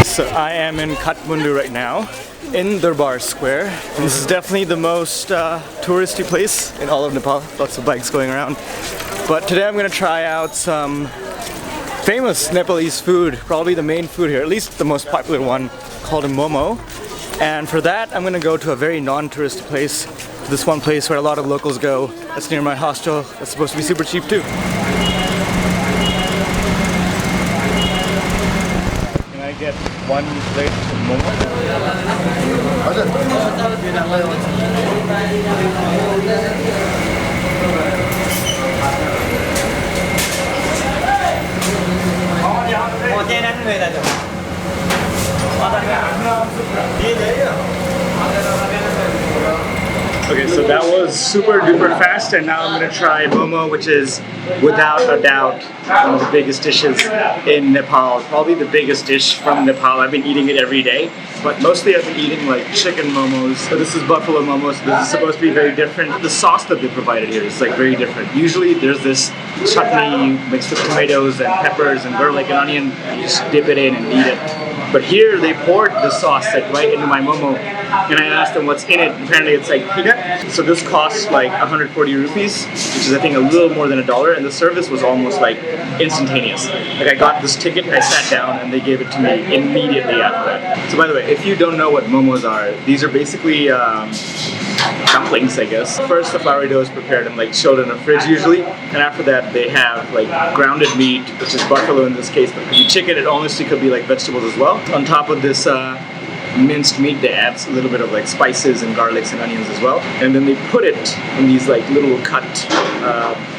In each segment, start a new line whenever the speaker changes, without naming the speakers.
So I am in Kathmandu right now, in Durbar Square. And this is definitely the most touristy place in all of Nepal. Lots of bikes going around. But today I'm going to try out some famous Nepalese food, probably the main food here, at least the most popular one, called a momo. And for that I'm going to go to a very non-tourist place, to this one place where a lot of locals go. That's near my hostel. That's supposed to be super cheap too. Can I get one plate of momo? Okay, so that was super duper fast, and now I'm going to try momo, which is without a doubt one of the biggest dishes in Nepal. Probably the biggest dish from Nepal. I've been eating it every day, but mostly I've been eating like chicken momos. So this is buffalo momos. So this is supposed to be very different. The sauce that they provided here is like very different. Usually there's this chutney mixed with tomatoes and peppers and garlic and onion, and you just dip it in and eat it. But here they poured the sauce like right into my momo, and I asked them what's in it. Apparently it's like peanut. So this costs like 140 rupees, which is I think a little more than $1, and the service was almost like instantaneous. Like I got this ticket, I sat down, and they gave it to me immediately after that. So by the way, if you don't know what momos are, these are basically dumplings, I guess. First the flour dough is prepared and like chilled in a fridge usually, and after that they have like grounded meat, which is buffalo in this case, but it could be chicken, it honestly could be like vegetables as well. On top of this minced meat they add a little bit of like spices and garlics and onions as well, and then they put it in these like little cut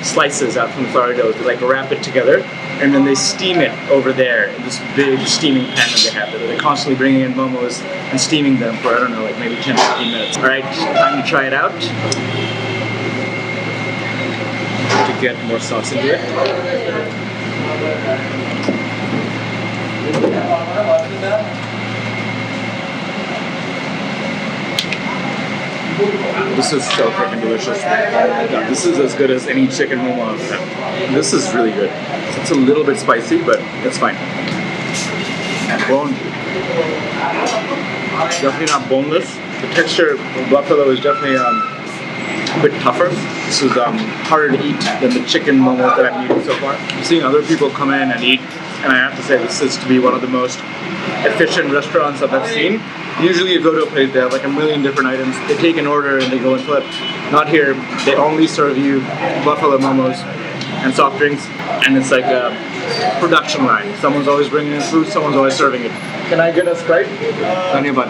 slices out from the flour dough. They like wrap it together, and then they steam it over there in this big steaming pan that they have. They're constantly bringing in momos and steaming them for, I don't know, like maybe 10-15 minutes. Alright, time to try it out. To get more sauce into it. This is so freaking delicious. This is as good as any chicken momo I've had. This is really good. It's a little bit spicy, but it's fine. Bone. Definitely not boneless. The texture of buffalo is definitely a bit tougher. This is harder to eat than the chicken momos that I've eaten so far. I'm seeing other people come in and eat, and I have to say this is to be one of the most efficient restaurants that I've seen. Usually you go to a place, they have like a million different items. They take an order and they go and flip. Not here. They only serve you buffalo momos and soft drinks, and it's like a production line. Someone's always bringing in food, someone's always serving it. Can I get a Sprite? Dhanyabad.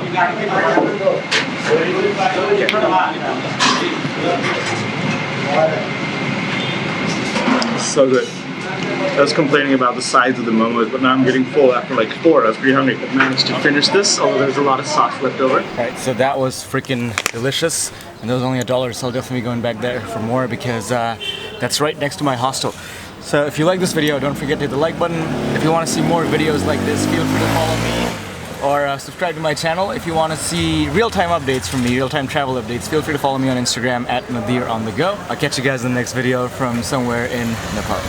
So good. I was complaining about the size of the momos, but now I'm getting full after like 4. I was pretty hungry, but managed to finish this, although there's a lot of sauce left over. Alright, so that was freaking delicious, and that was only $1, so I'll definitely be going back there for more because that's right next to my hostel. So if you like this video, don't forget to hit the like button. If you want to see more videos like this, feel free to follow me or subscribe to my channel. If you want to see real-time updates from me, real-time travel updates, feel free to follow me on Instagram @NadirOnTheGo. I'll catch you guys in the next video from somewhere in Nepal.